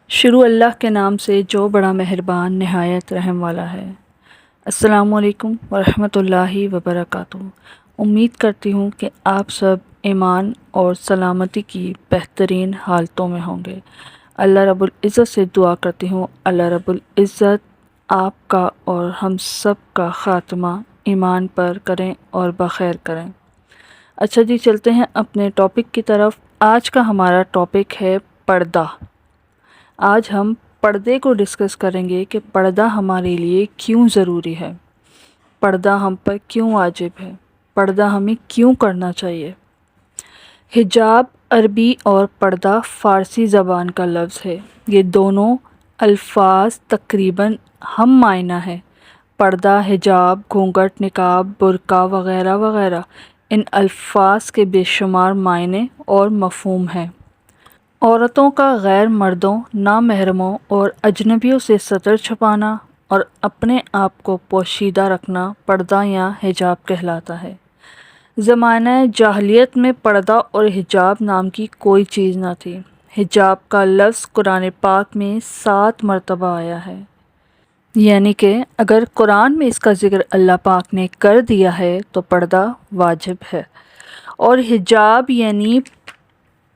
شروع اللہ کے نام سے جو بڑا مہربان نہایت رحم والا ہے۔ السلام علیکم ورحمۃ اللہ وبرکاتہ۔ امید کرتی ہوں کہ آپ سب ایمان اور سلامتی کی بہترین حالتوں میں ہوں گے۔ اللہ رب العزت سے دعا کرتی ہوں اللہ رب العزت آپ کا اور ہم سب کا خاتمہ ایمان پر کریں اور بخیر کریں۔ اچھا جی، چلتے ہیں اپنے ٹاپک کی طرف۔ آج کا ہمارا ٹاپک ہے پردہ۔ آج ہم پردے کو ڈسکس کریں گے کہ پردہ ہمارے لیے کیوں ضروری ہے، پردہ ہم پر کیوں واجب ہے، پردہ ہمیں کیوں کرنا چاہیے۔ حجاب عربی اور پردہ فارسی زبان کا لفظ ہے۔ یہ دونوں الفاظ تقریباً ہم معنی ہیں۔ پردہ، حجاب، گھونگھٹ، نقاب، برقع وغیرہ وغیرہ، ان الفاظ کے بے شمار معنی اور مفہوم ہیں۔ عورتوں کا غیر مردوں، نامحرموں اور اجنبیوں سے سطر چھپانا اور اپنے آپ کو پوشیدہ رکھنا پردہ یا حجاب کہلاتا ہے۔ زمانہ جاہلیت میں پردہ اور حجاب نام کی کوئی چیز نہ تھی۔ حجاب کا لفظ قرآن پاک میں 7 مرتبہ آیا ہے، یعنی کہ اگر قرآن میں اس کا ذکر اللہ پاک نے کر دیا ہے تو پردہ واجب ہے۔ اور حجاب یعنی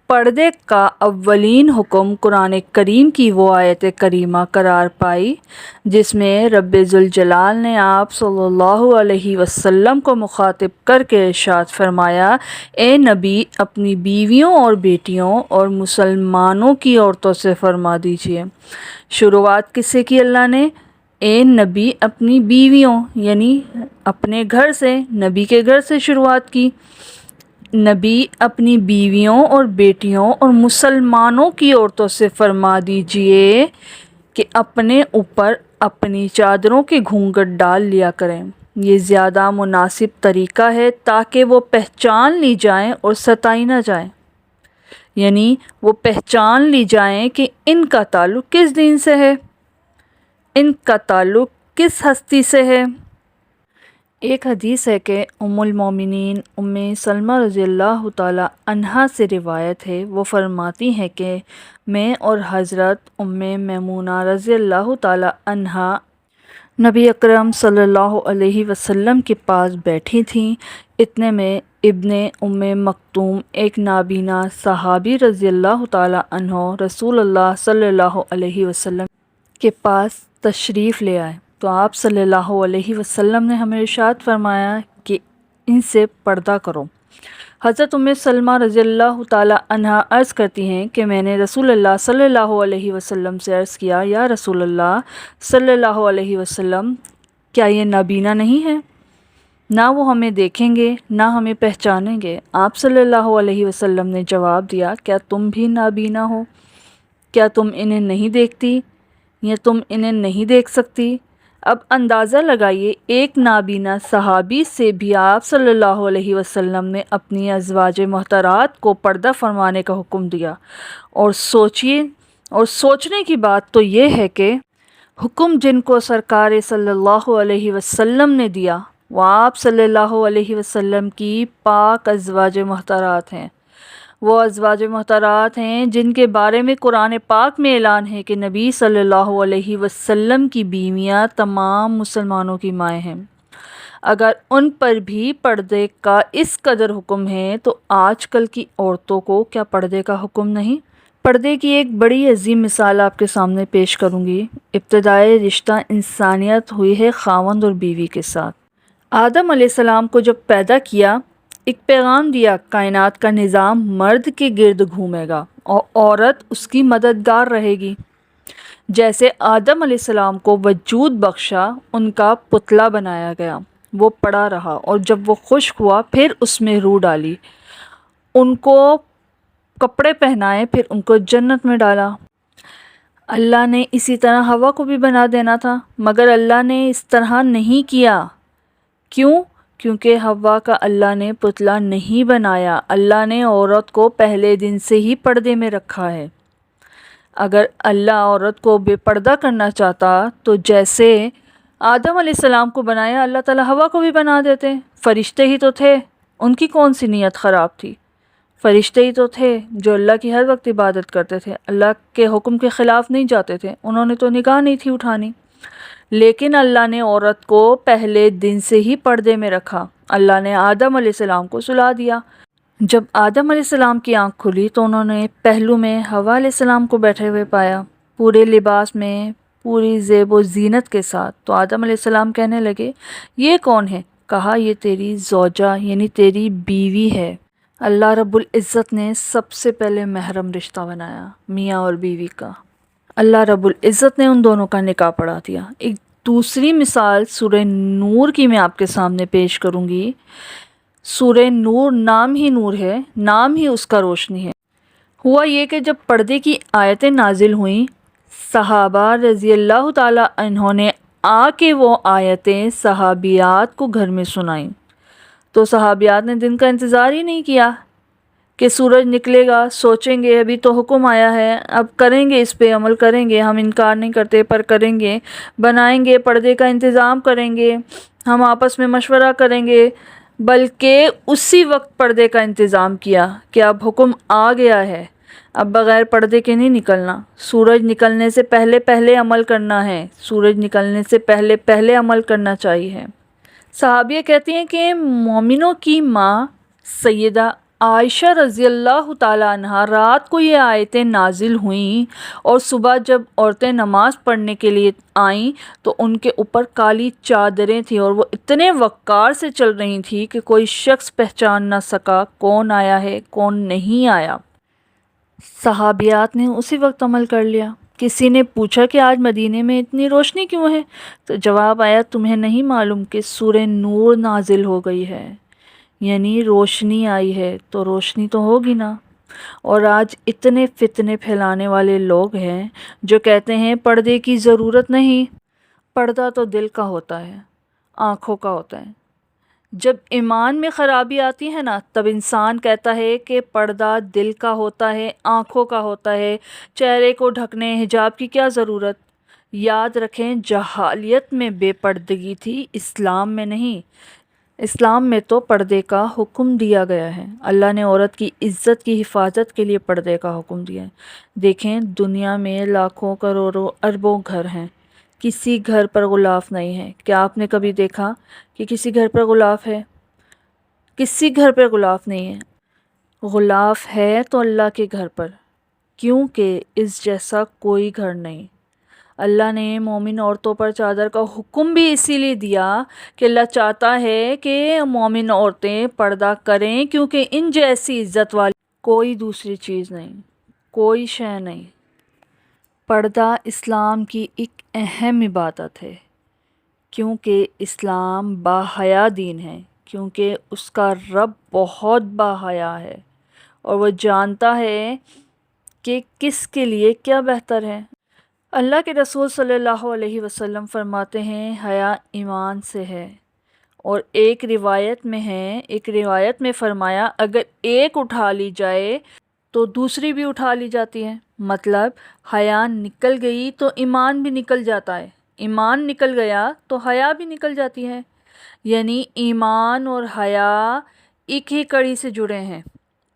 پردے کا اولین حکم قرآن کریم کی وہ آیت کریمہ قرار پائی جس میں رب ذوالجلال نے آپ صلی اللہ علیہ وسلم کو مخاطب کر کے ارشاد فرمایا، اے نبی اپنی بیویوں اور بیٹیوں اور مسلمانوں کی عورتوں سے فرما دیجئے۔ شروعات کس سے کی اللہ نے؟ اے نبی اپنی بیویوں یعنی اپنے گھر سے، نبی کے گھر سے شروعات کی۔ نبی اپنی بیویوں اور بیٹیوں اور مسلمانوں کی عورتوں سے فرما دیجئے کہ اپنے اوپر اپنی چادروں کے گھونگھٹ ڈال لیا کریں۔ یہ زیادہ مناسب طریقہ ہے تاکہ وہ پہچان لی جائیں اور ستائی نہ جائیں، یعنی وہ پہچان لی جائیں کہ ان کا تعلق کس دین سے ہے، ان کا تعلق کس ہستی سے ہے۔ ایک حدیث ہے کہ ام المومنین ام سلمہ رضی اللہ تعالی عنہا سے روایت ہے، وہ فرماتی ہیں کہ میں اور حضرت ام میمونہ رضی اللہ تعالی عنہا نبی اکرم صلی اللہ علیہ وسلم کے پاس بیٹھی تھیں۔ اتنے میں ابن ام مکتوم ایک نابینا صحابی رضی اللہ تعالی عنہ رسول اللہ صلی اللہ علیہ وسلم کے پاس تشریف لے آئے تو آپ صلی اللہ علیہ وسلم نے ہمیں ارشاد فرمایا کہ ان سے پردہ کرو۔ حضرت ام سلمہ رضی اللہ تعالی عنہا عرض کرتی ہیں کہ میں نے رسول اللہ صلی اللہ علیہ وسلم سے عرض کیا، یا رسول اللہ صلی اللہ علیہ وسلم، کیا یہ نابینا نہیں ہے؟ نہ وہ ہمیں دیکھیں گے نہ ہمیں پہچانیں گے۔ آپ صلی اللہ علیہ وسلم نے جواب دیا، کیا تم بھی نابینا ہو؟ کیا تم انہیں نہیں دیکھتی یا تم انہیں نہیں دیکھ سکتی؟ اب اندازہ لگائیے، ایک نابینا صحابی سے بھی آپ صلی اللہ علیہ وسلم نے اپنی ازواج مطہرات کو پردہ فرمانے کا حکم دیا، اور سوچیے، اور سوچنے کی بات تو یہ ہے کہ حکم جن کو سرکار صلی اللہ علیہ وسلم نے دیا وہ آپ صلی اللہ علیہ وسلم کی پاک ازواج مطہرات ہیں۔ وہ ازواج مطہرات ہیں جن کے بارے میں قرآن پاک میں اعلان ہے کہ نبی صلی اللہ علیہ وسلم کی بیویاں تمام مسلمانوں کی مائیں ہیں۔ اگر ان پر بھی پردے کا اس قدر حکم ہے تو آج کل کی عورتوں کو کیا پردے کا حکم نہیں؟ پردے کی ایک بڑی عظیم مثال آپ کے سامنے پیش کروں گی۔ ابتدائی رشتہ انسانیت ہوئی ہے خاوند اور بیوی کے ساتھ۔ آدم علیہ السلام کو جب پیدا کیا، ایک پیغام دیا، کائنات کا نظام مرد کے گرد گھومے گا اور عورت اس کی مددگار رہے گی۔ جیسے آدم علیہ السلام کو وجود بخشا، ان کا پتلا بنایا گیا، وہ پڑا رہا، اور جب وہ خشک ہوا پھر اس میں روح ڈالی، ان کو کپڑے پہنائے، پھر ان کو جنت میں ڈالا۔ اللہ نے اسی طرح ہوا کو بھی بنا دینا تھا، مگر اللہ نے اس طرح نہیں کیا۔ کیوں؟ کیونکہ ہوا کا اللہ نے پتلا نہیں بنایا، اللہ نے عورت کو پہلے دن سے ہی پردے میں رکھا ہے۔ اگر اللہ عورت کو بے پردہ کرنا چاہتا تو جیسے آدم علیہ السلام کو بنایا اللہ تعالیٰ ہوا کو بھی بنا دیتے۔ فرشتے ہی تو تھے، ان کی کون سی نیت خراب تھی؟ فرشتے ہی تو تھے جو اللہ کی ہر وقت عبادت کرتے تھے، اللہ کے حکم کے خلاف نہیں جاتے تھے، انہوں نے تو نگاہ نہیں تھی اٹھانی۔ لیکن اللہ نے عورت کو پہلے دن سے ہی پردے میں رکھا۔ اللہ نے آدم علیہ السلام کو سلا دیا۔ جب آدم علیہ السلام کی آنکھ کھلی تو انہوں نے پہلو میں حوا علیہ السلام کو بیٹھے ہوئے پایا، پورے لباس میں، پوری زیب و زینت کے ساتھ۔ تو آدم علیہ السلام کہنے لگے، یہ کون ہے؟ کہا، یہ تیری زوجہ یعنی تیری بیوی ہے۔ اللہ رب العزت نے سب سے پہلے محرم رشتہ بنایا میاں اور بیوی کا۔ اللہ رب العزت نے ان دونوں کا نکاح پڑھا دیا۔ ایک دوسری مثال سورہ نور کی میں آپ کے سامنے پیش کروں گی۔ سورہ نور نام ہی نور ہے، نام ہی اس کا روشنی ہے۔ ہوا یہ کہ جب پردے کی آیتیں نازل ہوئیں، صحابہ رضی اللہ تعالی عنہ نے آ کے وہ آیتیں صحابیات کو گھر میں سنائیں، تو صحابیات نے دن کا انتظار ہی نہیں کیا کہ سورج نکلے گا، سوچیں گے ابھی تو حکم آیا ہے، اب کریں گے، اس پہ عمل کریں گے، ہم انکار نہیں کرتے پر کریں گے، بنائیں گے، پردے کا انتظام کریں گے، ہم آپس میں مشورہ کریں گے، بلکہ اسی وقت پردے کا انتظام کیا کہ اب حکم آ گیا ہے، اب بغیر پردے کے نہیں نکلنا، سورج نکلنے سے پہلے پہلے عمل کرنا ہے، سورج نکلنے سے پہلے پہلے عمل کرنا چاہیے۔ صحابیہ کہتی ہیں کہ مومنوں کی ماں سیدہ عائشہ رضی اللہ تعالیٰ عنہ رات کو یہ آیتیں نازل ہوئیں اور صبح جب عورتیں نماز پڑھنے کے لیے آئیں تو ان کے اوپر کالی چادریں تھیں اور وہ اتنے وقار سے چل رہی تھی کہ کوئی شخص پہچان نہ سکا کون آیا ہے کون نہیں آیا۔ صحابیات نے اسی وقت عمل کر لیا۔ کسی نے پوچھا کہ آج مدینے میں اتنی روشنی کیوں ہے؟ تو جواب آیا، تمہیں نہیں معلوم کہ سورہ نور نازل ہو گئی ہے، یعنی روشنی آئی ہے، تو روشنی تو ہوگی نا۔ اور آج اتنے فتنے پھیلانے والے لوگ ہیں جو کہتے ہیں پردے کی ضرورت نہیں، پردہ تو دل کا ہوتا ہے، آنکھوں کا ہوتا ہے۔ جب ایمان میں خرابی آتی ہے نا، تب انسان کہتا ہے کہ پردہ دل کا ہوتا ہے، آنکھوں کا ہوتا ہے، چہرے کو ڈھکنے حجاب کی کیا ضرورت؟ یاد رکھیں، جاہلیت میں بے پردگی تھی، اسلام میں نہیں۔ اسلام میں تو پردے کا حکم دیا گیا ہے۔ اللہ نے عورت کی عزت کی حفاظت کے لیے پردے کا حکم دیا ہے۔ دیکھیں، دنیا میں لاکھوں کروڑوں اربوں گھر ہیں، کسی گھر پر غلاف نہیں ہے۔ کیا آپ نے کبھی دیکھا کہ کسی گھر پر غلاف ہے؟ کسی گھر پر غلاف نہیں ہے۔ غلاف ہے تو اللہ کے گھر پر، کیونکہ اس جیسا کوئی گھر نہیں۔ اللہ نے مومن عورتوں پر چادر کا حکم بھی اسی لیے دیا کہ اللہ چاہتا ہے کہ مومن عورتیں پردہ کریں، کیونکہ ان جیسی عزت والی کوئی دوسری چیز نہیں، کوئی شے نہیں۔ پردہ اسلام کی ایک اہم عبادت ہے، کیونکہ اسلام باحیا دین ہے، کیونکہ اس کا رب بہت باحیا ہے اور وہ جانتا ہے کہ کس کے لیے کیا بہتر ہے۔ اللہ کے رسول صلی اللہ علیہ وسلم فرماتے ہیں، حیا ایمان سے ہے، اور ایک روایت میں فرمایا، اگر ایک اٹھا لی جائے تو دوسری بھی اٹھا لی جاتی ہے۔ مطلب حیا نکل گئی تو ایمان بھی نکل جاتا ہے، ایمان نکل گیا تو حیا بھی نکل جاتی ہے، یعنی ایمان اور حیا ایک ہی کڑی سے جڑے ہیں۔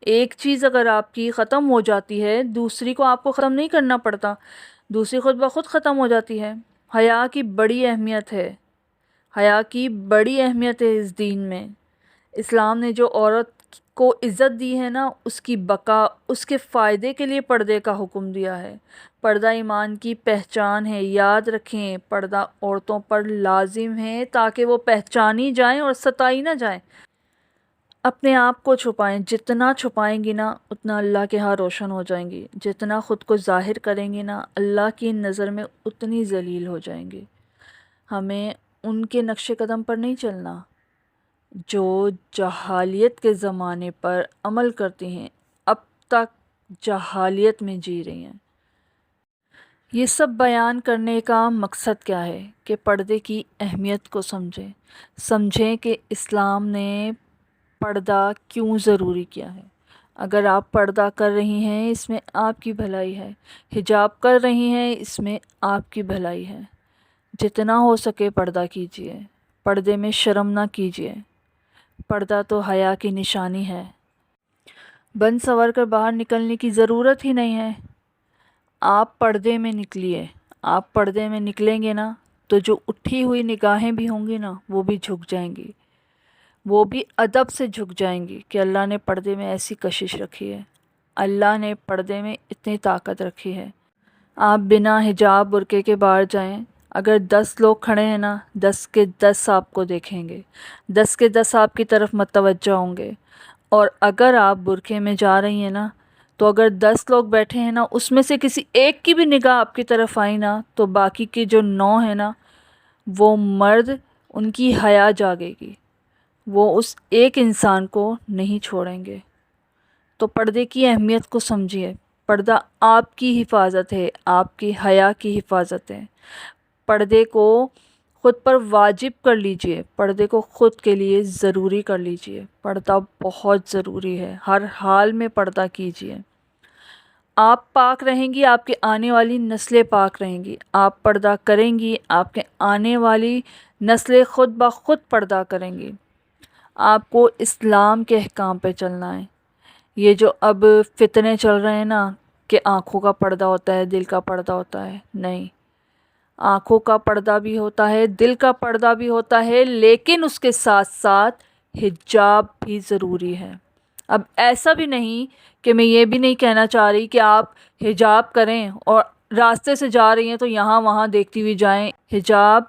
ایک چیز اگر آپ کی ختم ہو جاتی ہے، دوسری کو آپ کو ختم نہیں کرنا پڑتا، دوسری خود بخود ختم ہو جاتی ہے۔ حیا کی بڑی اہمیت ہے، حیا کی بڑی اہمیت ہے اس دین میں۔ اسلام نے جو عورت کو عزت دی ہے نا، اس کی بقا، اس کے فائدے کے لیے پردے کا حکم دیا ہے۔ پردہ ایمان کی پہچان ہے، یاد رکھیں، پردہ عورتوں پر لازم ہے تاکہ وہ پہچانی جائیں اور ستائی نہ جائیں۔ اپنے آپ کو چھپائیں، جتنا چھپائیں گی نا اتنا اللہ کے ہاں روشن ہو جائیں گی، جتنا خود کو ظاہر کریں گی نا اللہ کی نظر میں اتنی ذلیل ہو جائیں گی۔ ہمیں ان کے نقش قدم پر نہیں چلنا جو جاہلیت کے زمانے پر عمل کرتی ہیں، اب تک جاہلیت میں جی رہی ہیں۔ یہ سب بیان کرنے کا مقصد کیا ہے کہ پردے کی اہمیت کو سمجھیں کہ اسلام نے پردہ کیوں ضروری کیا ہے۔ اگر آپ پردہ کر رہی ہیں، اس میں آپ کی بھلائی ہے، حجاب کر رہی ہیں، اس میں آپ کی بھلائی ہے۔ جتنا ہو سکے پردہ کیجیے، پردے میں شرم نہ کیجیے، پردہ تو حیا کی نشانی ہے۔ بن سنور کر باہر نکلنے کی ضرورت ہی نہیں ہے۔ آپ پردے میں نکلیے، آپ پردے میں نکلیں گے نا تو جو اٹھی ہوئی نگاہیں بھی ہوں گی نا وہ بھی جھک جائیں گی، وہ بھی ادب سے جھک جائیں گی کہ اللہ نے پردے میں ایسی کشش رکھی ہے، اللہ نے پردے میں اتنی طاقت رکھی ہے۔ آپ بنا حجاب برقعے کے باہر جائیں، اگر 10 لوگ کھڑے ہیں نا 10 کے 10 آپ کو دیکھیں گے، 10 کے 10 آپ کی طرف متوجہ ہوں گے۔ اور اگر آپ برقعے میں جا رہی ہیں نا تو اگر 10 لوگ بیٹھے ہیں نا اس میں سے کسی ایک کی بھی نگاہ آپ کی طرف آئی نا تو باقی کے جو 9 ہیں نا وہ مرد، ان کی حیا جاگے گی، وہ اس ایک انسان کو نہیں چھوڑیں گے۔ تو پردے کی اہمیت کو سمجھیے، پردہ آپ کی حفاظت ہے، آپ کی حیا کی حفاظت ہے۔ پردے کو خود پر واجب کر لیجئے، پردے کو خود کے لیے ضروری کر لیجئے۔ پردہ بہت ضروری ہے، ہر حال میں پردہ کیجئے۔ آپ پاک رہیں گی، آپ کے آنے والی نسلیں پاک رہیں گی۔ آپ پردہ کریں گی، آپ کے آنے والی نسلیں خود بخود پردہ کریں گی۔ آپ کو اسلام کے احکام پہ چلنا ہے۔ یہ جو اب فتنے چل رہے ہیں نا کہ آنکھوں کا پردہ ہوتا ہے، دل کا پردہ ہوتا ہے، نہیں، آنکھوں کا پردہ بھی ہوتا ہے، دل کا پردہ بھی ہوتا ہے، لیکن اس کے ساتھ ساتھ حجاب بھی ضروری ہے۔ اب ایسا بھی نہیں کہ میں یہ بھی نہیں کہنا چاہ رہی کہ آپ حجاب کریں اور راستے سے جا رہی ہیں تو یہاں وہاں دیکھتی ہوئی جائیں۔ حجاب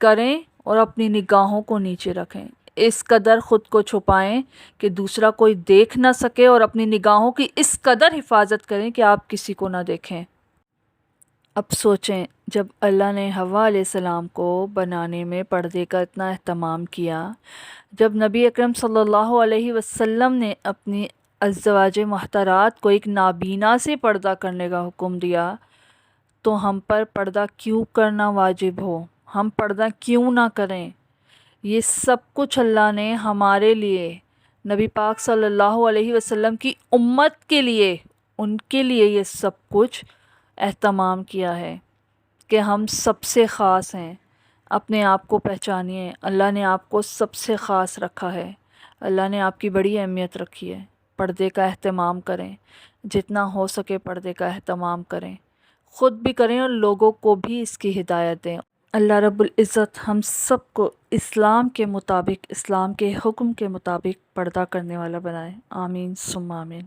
کریں اور اپنی نگاہوں کو نیچے رکھیں، اس قدر خود کو چھپائیں کہ دوسرا کوئی دیکھ نہ سکے، اور اپنی نگاہوں کی اس قدر حفاظت کریں کہ آپ کسی کو نہ دیکھیں۔ اب سوچیں، جب اللہ نے حوا علیہ السلام کو بنانے میں پردے کا اتنا اہتمام کیا، جب نبی اکرم صلی اللہ علیہ وسلم نے اپنی ازواج محترات کو ایک نابینا سے پردہ کرنے کا حکم دیا، تو ہم پر پردہ کیوں کرنا واجب ہو؟ ہم پردہ کیوں نہ کریں؟ یہ سب کچھ اللہ نے ہمارے لیے، نبی پاک صلی اللہ علیہ وسلم کی امت کے لیے، ان کے لیے یہ سب کچھ اہتمام کیا ہے کہ ہم سب سے خاص ہیں۔ اپنے آپ کو پہچانیے، اللہ نے آپ کو سب سے خاص رکھا ہے، اللہ نے آپ کی بڑی اہمیت رکھی ہے۔ پردے کا اہتمام کریں، جتنا ہو سکے پردے کا اہتمام کریں، خود بھی کریں اور لوگوں کو بھی اس کی ہدایت دیں۔ اللہ رب العزت ہم سب کو اسلام کے مطابق، اسلام کے حکم کے مطابق پردہ کرنے والا بنائے۔ آمین ثم آمین۔